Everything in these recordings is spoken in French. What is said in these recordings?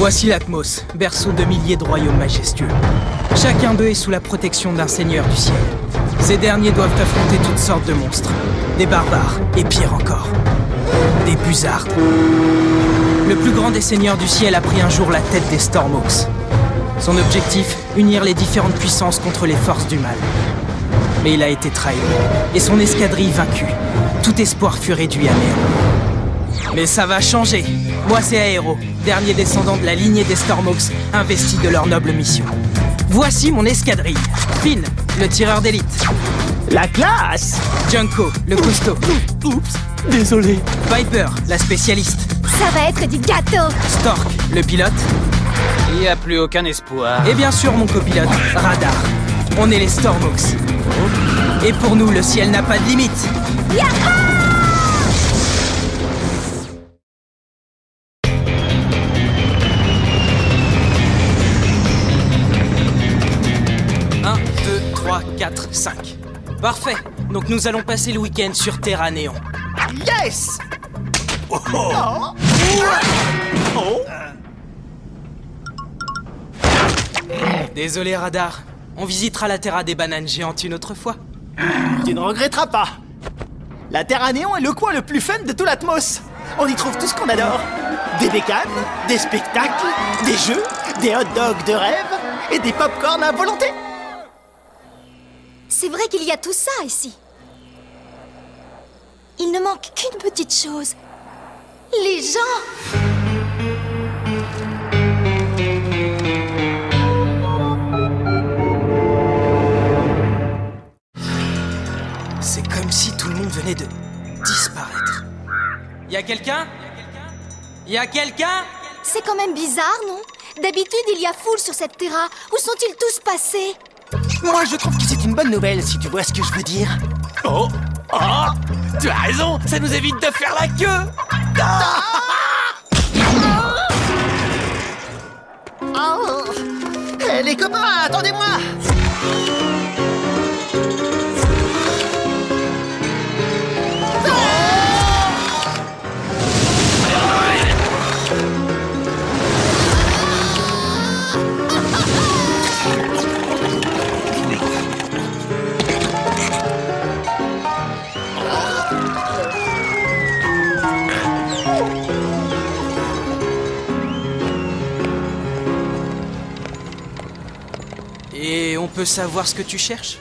Voici l'Atmos, berceau de milliers de royaumes majestueux. Chacun d'eux est sous la protection d'un seigneur du ciel. Ces derniers doivent affronter toutes sortes de monstres. Des barbares, et pire encore, des buzzards. Le plus grand des seigneurs du ciel a pris un jour la tête des Stormhawks. Son objectif, unir les différentes puissances contre les forces du mal. Mais il a été trahi, et son escadrille vaincue. Tout espoir fut réduit à néant. Mais ça va changer. Moi, c'est Aero, dernier descendant de la lignée des Stormhawks, investi de leur noble mission. Voici mon escadrille. Finn, le tireur d'élite. La classe! Junko, le costaud. Oups, désolé. Viper, la spécialiste. Ça va être du gâteau! Stork, le pilote. Il n'y a plus aucun espoir. Et bien sûr, mon copilote, Radar. On est les Stormhawks. Et pour nous, le ciel n'a pas de limite. Yaha! 1, 2, 3, 4, 5. Parfait. Donc nous allons passer le week-end sur Terra Néon. Yes! Oh. Désolé, Radar. On visitera la Terra des bananes géantes une autre fois. Tu ne regretteras pas. La Terre à Néon est le coin le plus fun de tout l'Atmos. On y trouve tout ce qu'on adore. Des bécanes, des spectacles, des jeux, des hot dogs de rêve et des pop-corn à volonté. C'est vrai qu'il y a tout ça ici. Il ne manque qu'une petite chose. Les gens! C'est comme si tout le monde venait de disparaître. Y a quelqu'un? Y a quelqu'un? C'est quand même bizarre, non? D'habitude, il y a foule sur cette terra. Où sont-ils tous passés? Moi, je trouve que c'est une bonne nouvelle, si tu vois ce que je veux dire. Oh! Oh! Tu as raison, ça nous évite de faire la queue! Oh. Les copains, attendez-moi! Et on peut savoir ce que tu cherches?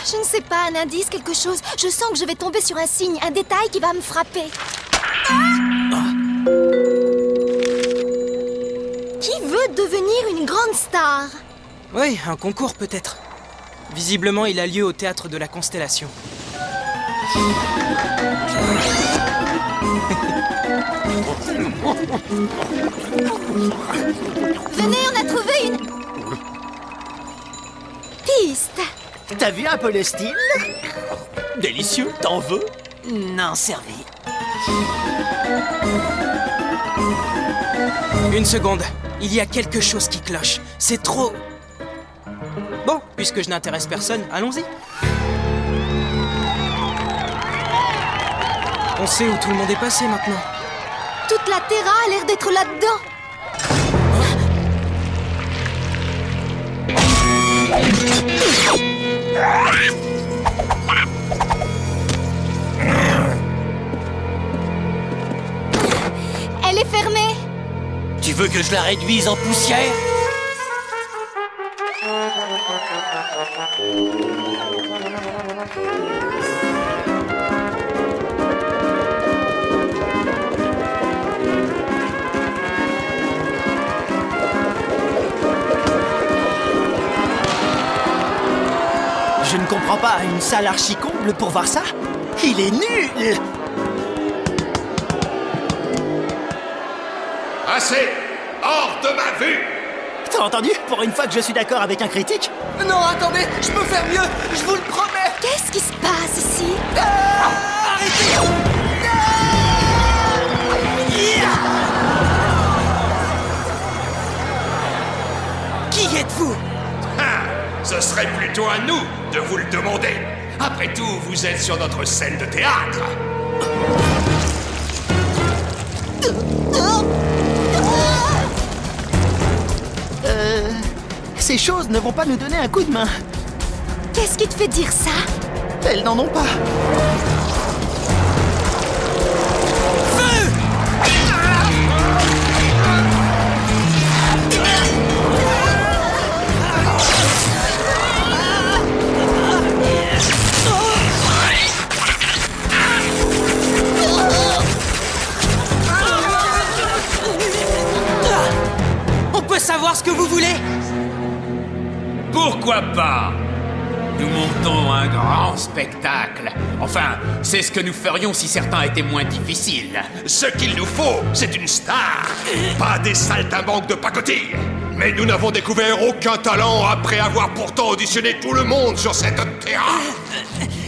Je ne sais pas, un indice, quelque chose. Je sens que je vais tomber sur un signe, un détail qui va me frapper. Qui veut devenir une grande star? Oui, un concours peut-être. Visiblement, il a lieu au théâtre de la Constellation. Venez, on a trouvé une... piste. T'as vu un peu le style? Délicieux, t'en veux? Non, servi. Une seconde, il y a quelque chose qui cloche. C'est trop... Bon, puisque je n'intéresse personne, allons-y. On sait où tout le monde est passé maintenant. Toute la terra a l'air d'être là-dedans. Elle est fermée. Tu veux que je la réduise en poussière? Je ne comprends pas, une salle archi-comble pour voir ça? Il est nul! Assez! Hors de ma vue! T'as entendu? Pour une fois que je suis d'accord avec un critique? Non, attendez, je peux faire mieux, je vous le promets! Qu'est-ce qui se passe ici? Arrêtez! Qui êtes-vous? Ce serait plutôt à nous de vous le demander. Après tout, vous êtes sur notre scène de théâtre. les choses ne vont pas nous donner un coup de main. Qu'est-ce qui te fait dire ça? Elles n'en ont pas. Feu! On peut savoir ce que vous voulez? Pourquoi pas? Nous montons un grand spectacle. Enfin, c'est ce que nous ferions si certains étaient moins difficiles. Ce qu'il nous faut, c'est une star, pas des saltimbanques de pacotille. Mais nous n'avons découvert aucun talent après avoir pourtant auditionné tout le monde sur cette terrain.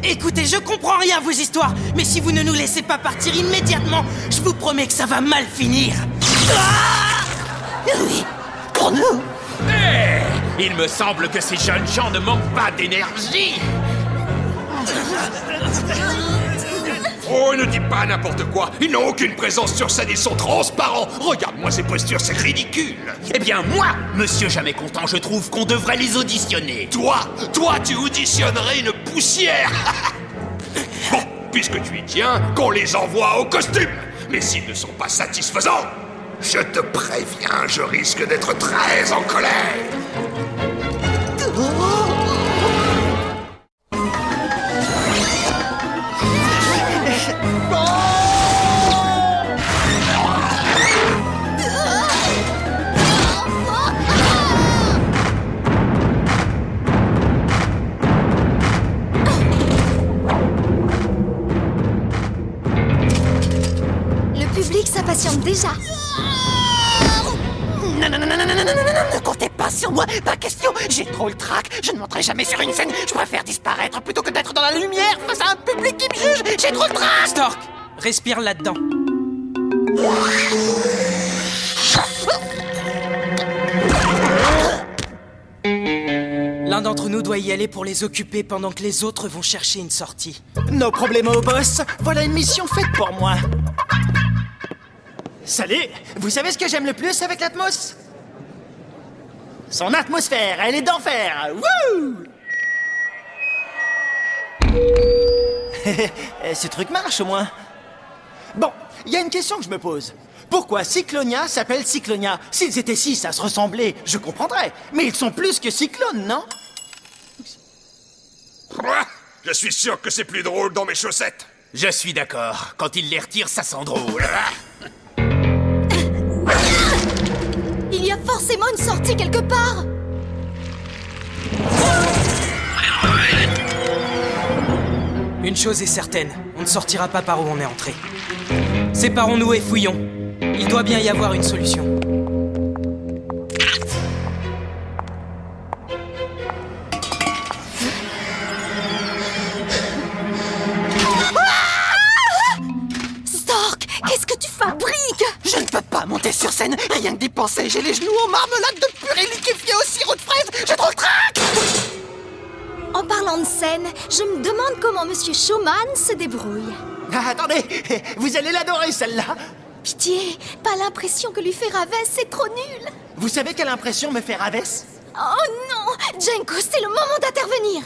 Écoutez, je comprends rien à vos histoires, mais si vous ne nous laissez pas partir immédiatement, je vous promets que ça va mal finir. Oui, pour nous. Hé! Il me semble que ces jeunes gens ne manquent pas d'énergie. Oh, ne dis pas n'importe quoi. Ils n'ont aucune présence sur scène, ils sont transparents. Regarde-moi ces postures, c'est ridicule. Eh bien, moi, monsieur jamais content, je trouve qu'on devrait les auditionner. Toi, tu auditionnerais une poussière. Bon, puisque tu y tiens, qu'on les envoie au costume. Mais s'ils ne sont pas satisfaisants, je te préviens, je risque d'être très en colère. Le public s'impatiente déjà. Ne comptez pas sur moi, pas question. J'ai trop le trac. Je ne monterai jamais sur une scène. Je préfère disparaître plutôt que d'être dans la lumière face à un public qui me juge. J'ai trop le trac. Stork, respire là-dedans. L'un d'entre nous doit y aller pour les occuper pendant que les autres vont chercher une sortie. No problemo, boss. Voilà une mission faite pour moi. Salut. Vous savez ce que j'aime le plus avec l'Atmos? Son atmosphère, elle est d'enfer. Wouh! Ce truc marche au moins. Bon, il y a une question que je me pose. Pourquoi Cyclonia s'appelle Cyclonia? S'ils étaient 6 à se ressembler, je comprendrais. Mais ils sont plus que cyclones, non? Je suis sûr que c'est plus drôle dans mes chaussettes. Je suis d'accord. Quand il les retire, ça sent drôle. Il y a forcément une sortie quelque part. Une chose est certaine, on ne sortira pas par où on est entré. Séparons-nous et fouillons. Il doit bien y avoir une solution. Stork, qu'est-ce que tu fabriques? Je ne peux pas monter sur scène, rien que d'y penser. J'ai les genoux en marmelade de purée liquéfiée au sirop de fraise. J'ai trop le trac. En parlant de scène, je me demande comment Monsieur Schumann se débrouille. Ah, attendez, vous allez l'adorer celle-là. Pitié, pas l'impression que lui fait Ravès, c'est trop nul. Vous savez quelle impression me fait Ravès? Oh non, Jenko, c'est le moment d'intervenir.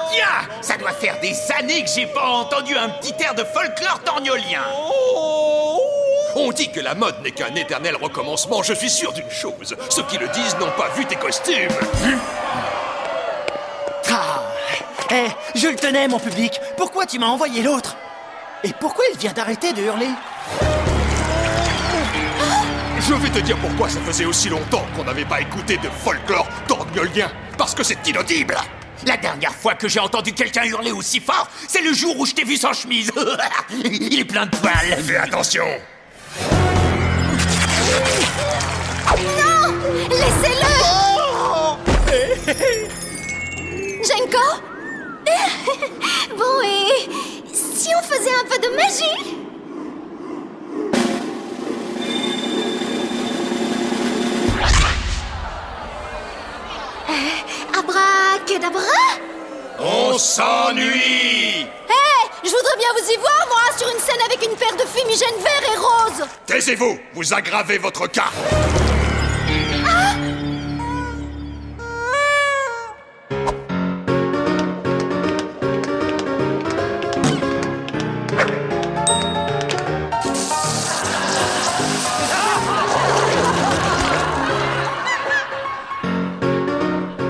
Tiens, ça doit faire des années que j'ai pas entendu un petit air de folklore torgnolien. On dit que la mode n'est qu'un éternel recommencement. Je suis sûr d'une chose. Ceux qui le disent n'ont pas vu tes costumes. Ah, je le tenais, mon public. Pourquoi tu m'as envoyé l'autre? Et pourquoi il vient d'arrêter de hurler? Je vais te dire pourquoi ça faisait aussi longtemps qu'on n'avait pas écouté de folklore torgnolien. Parce que c'est inaudible. La dernière fois que j'ai entendu quelqu'un hurler aussi fort, c'est le jour où je t'ai vu sans chemise. Il est plein de poils. Fais attention. Non, laissez-le. Jenko. Bon, et si on faisait un peu de magie? Abracadabra. On s'ennuie! Hé, je voudrais bien vous y voir, moi, sur une scène avec une paire de fumigènes verts et roses. Taisez-vous, vous aggravez votre cas.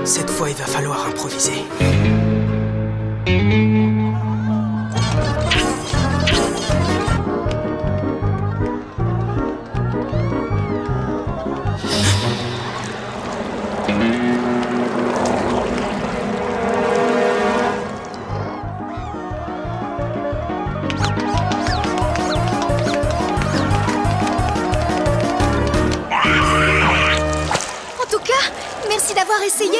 Cette fois, il va falloir improviser. En tout cas, merci d'avoir essayé.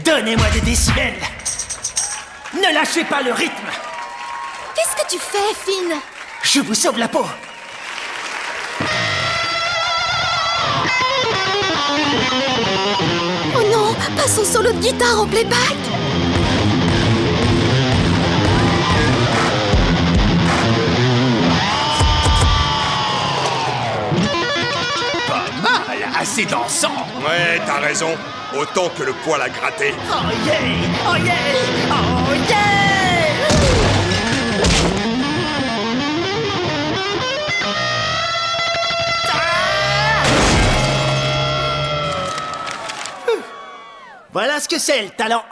Donnez-moi des décibels. Ne lâchez pas le rythme. Qu'est-ce que tu fais, Finn? Je vous sauve la peau. Oh non, pas son solo de guitare en playback. Pas mal, assez dansant. Ouais, t'as raison. Autant que le poil à gratter. Oh yeah! Oh yeah! Oh yeah! Voilà ce que c'est, le talent.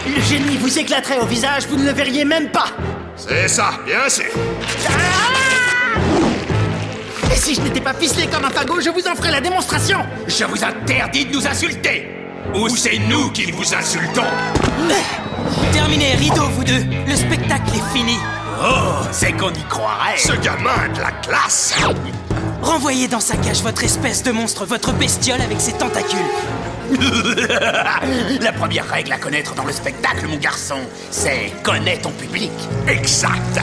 Le génie vous éclaterait au visage, vous ne le verriez même pas. C'est ça, bien sûr. Et si je n'étais pas ficelé comme un fagot, je vous en ferais la démonstration. Je vous interdis de nous insulter. Ou c'est nous qui vous insultons. Terminez, rideau, vous deux. Le spectacle est fini. Oh, c'est qu'on y croirait. Ce gamin a de la classe. Renvoyez dans sa cage votre espèce de monstre, votre bestiole avec ses tentacules. La première règle à connaître dans le spectacle, mon garçon, c'est connais ton public. Exact.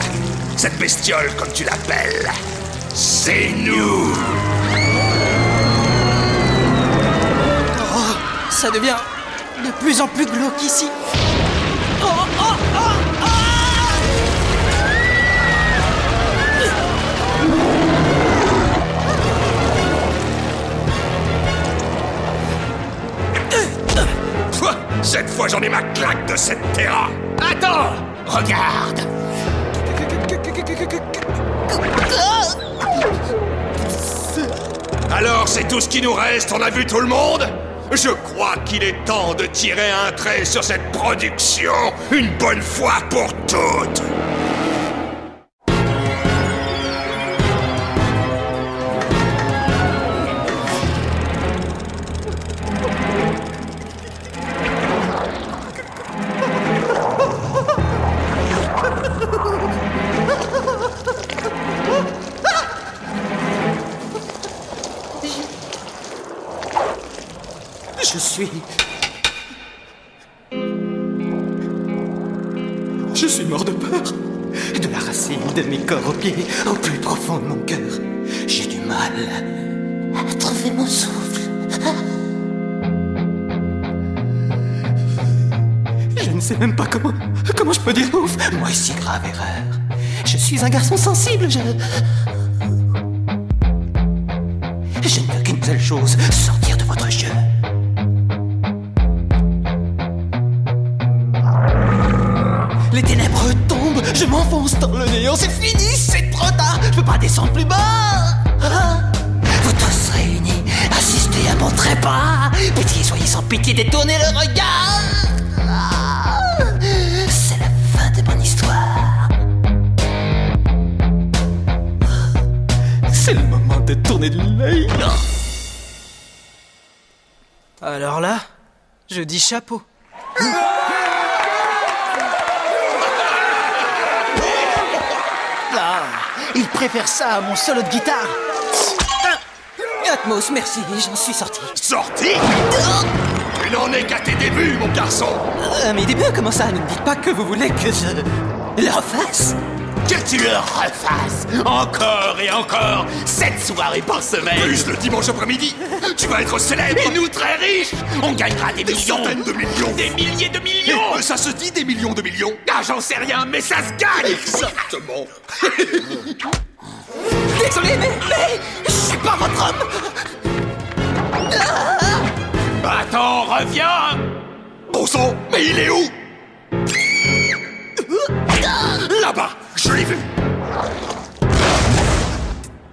Cette bestiole, comme tu l'appelles, c'est nous. Oh, ça devient de plus en plus glauque ici. Oh, oh, oh, oh. Cette fois, j'en ai ma claque de cette terra. Attends, regarde. Alors, c'est tout ce qui nous reste? On a vu tout le monde? Je crois qu'il est temps de tirer un trait sur cette production, une bonne fois pour toutes. Je suis mort de peur. De la racine de mes corps aux pieds, au plus profond de mon cœur. J'ai du mal à trouver mon souffle. Je ne sais même pas comment je peux dire ouf. Moi, si grave erreur. Je suis un garçon sensible, je ne veux qu'une seule chose, sortir de votre jeu. Les ténèbres tombent, je m'enfonce dans le néant, c'est fini, c'est trop tard, je peux pas descendre plus bas. Vous tous réunis, assistez à mon trépas. Pitié, soyez sans pitié, détournez le regard. C'est la fin de mon histoire. C'est le moment de tourner de l'œil. Alors là, je dis chapeau. Ah, il préfère ça à mon solo de guitare. Atmos, merci, j'en suis sorti. Sorti? Tu n'en es qu'à tes débuts, mon garçon. Mes débuts, comment ça? Ne me dites pas que vous voulez que je le refasse? Que tu le refasses encore et encore, 7 soirées par semaine. Plus le dimanche après-midi. Tu vas être célèbre. Et nous très riches. On gagnera des Des millions. centaines de millions. Des milliers de millions. Ça se dit des millions de millions. Ah, j'en sais rien, mais ça se gagne. Exactement. Désolé, mais je suis pas votre homme. Attends, reviens. Bon sang, mais il est où? Là-bas, je l'ai vu.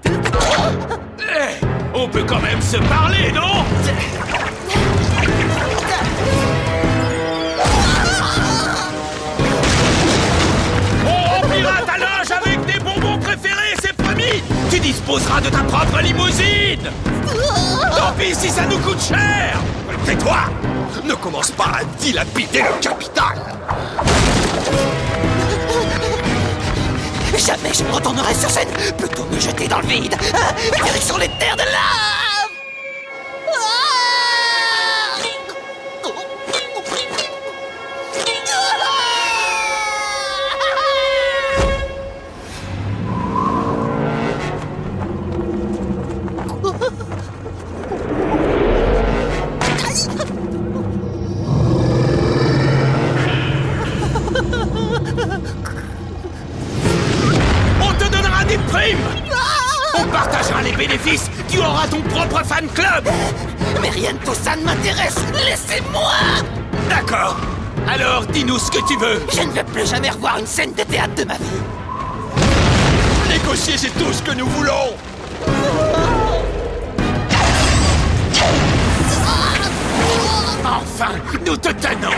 Eh, on peut quand même se parler, non? On remplira ta loge avec des bonbons préférés, c'est promis. Tu disposeras de ta propre limousine. Tant pis si ça nous coûte cher. Tais-toi. Ne commence pas à dilapider le capital. Jamais je ne retournerai sur scène. Plutôt me jeter dans le vide. Direction les terres de lave. On te donnera des primes. On partagera les bénéfices. Tu auras ton propre fan club. Mais rien de tout ça ne m'intéresse. Laissez-moi. D'accord. Alors, dis-nous ce que tu veux. Je ne veux plus jamais revoir une scène de théâtre de ma vie. Négocier, c'est tout ce que nous voulons. Enfin, nous te tenons.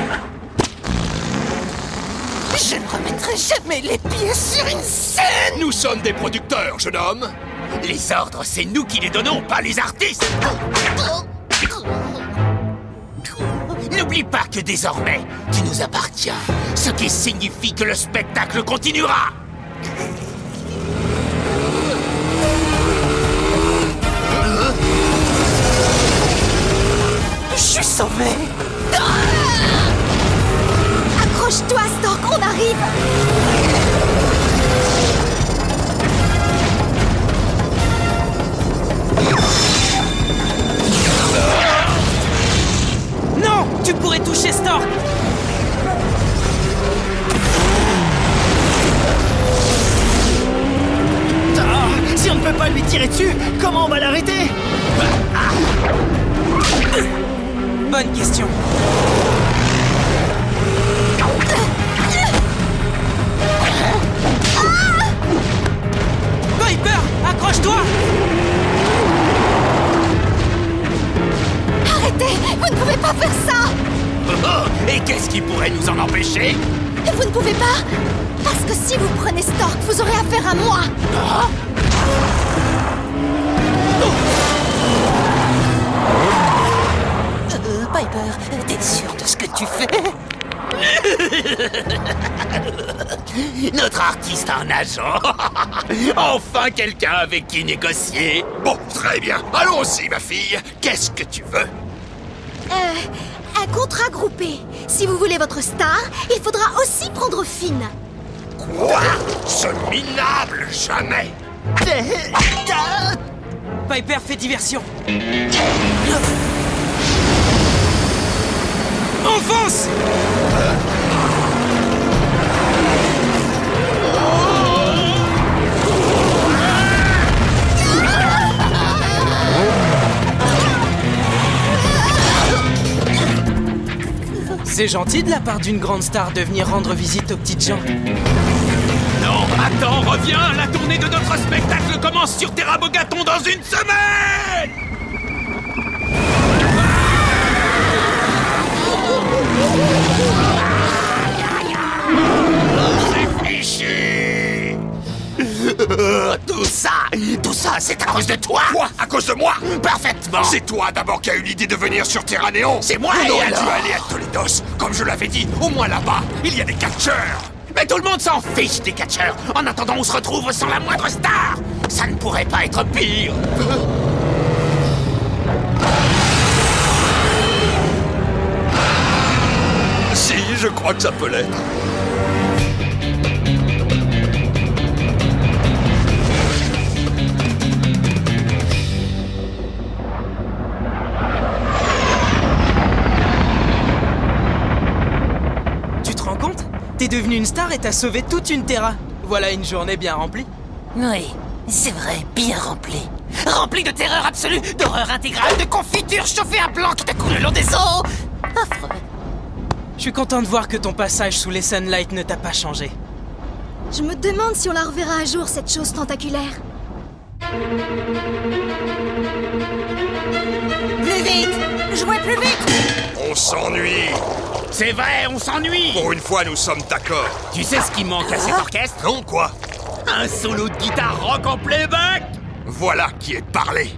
Je ne remettrai jamais les pieds sur une scène. Nous sommes des producteurs, jeune homme. Les ordres, c'est nous qui les donnons, pas les artistes. N'oublie pas que désormais, tu nous appartiens. Ce qui signifie que le spectacle continuera. Je suis sauvé. Accroche-toi, Stork, on arrive. Non! Tu pourrais toucher Stork! Si on ne peut pas lui tirer dessus, comment on va l'arrêter? Bonne question. Piper, accroche-toi! Arrêtez! Vous ne pouvez pas faire ça! Oh, et qu'est-ce qui pourrait nous en empêcher? Vous ne pouvez pas? Parce que si vous prenez Stork, vous aurez affaire à moi! Piper, t'es sûr de ce que tu fais? Notre artiste a un agent. Enfin quelqu'un avec qui négocier. Bon, très bien. Allons-y, ma fille. Qu'est-ce que tu veux? Un contrat groupé. Si vous voulez votre star, il faudra aussi prendre Finn. Quoi? Ce minable, jamais. Piper fait diversion. Enfonce! C'est gentil de la part d'une grande star de venir rendre visite aux petites gens. Non, attends, reviens. La tournée de notre spectacle commence sur Terra Bogaton dans une semaine. Réfléchis. Tout ça, c'est à cause de toi. Quoi? À cause de moi? Parfaitement. C'est toi d'abord qui as eu l'idée de venir sur Terra Néon. C'est moi, On et aurait dû alors? aller à Toledos. Comme je l'avais dit, au moins là-bas, il y a des catcheurs. Mais tout le monde s'en fiche des catcheurs. En attendant, on se retrouve sans la moindre star. Ça ne pourrait pas être pire. Si, je crois que ça peut l'être. rends compte? T'es devenu une star et t'as sauvé toute une Terra. Voilà une journée bien remplie. Oui, c'est vrai, bien rempli. Rempli de terreur absolue, d'horreur intégrale, de confiture chauffée à blanc qui te coule le long des os. Affreux. Je suis content de voir que ton passage sous les Sunlight ne t'a pas changé. Je me demande si on la reverra un jour, cette chose tentaculaire. Plus vite! Jouez plus vite! On s'ennuie. C'est vrai, on s'ennuie. Pour une fois, nous sommes d'accord. Tu sais ce qui manque à cet orchestre? Non, quoi? Un solo de guitare rock en playback. Voilà qui est parlé.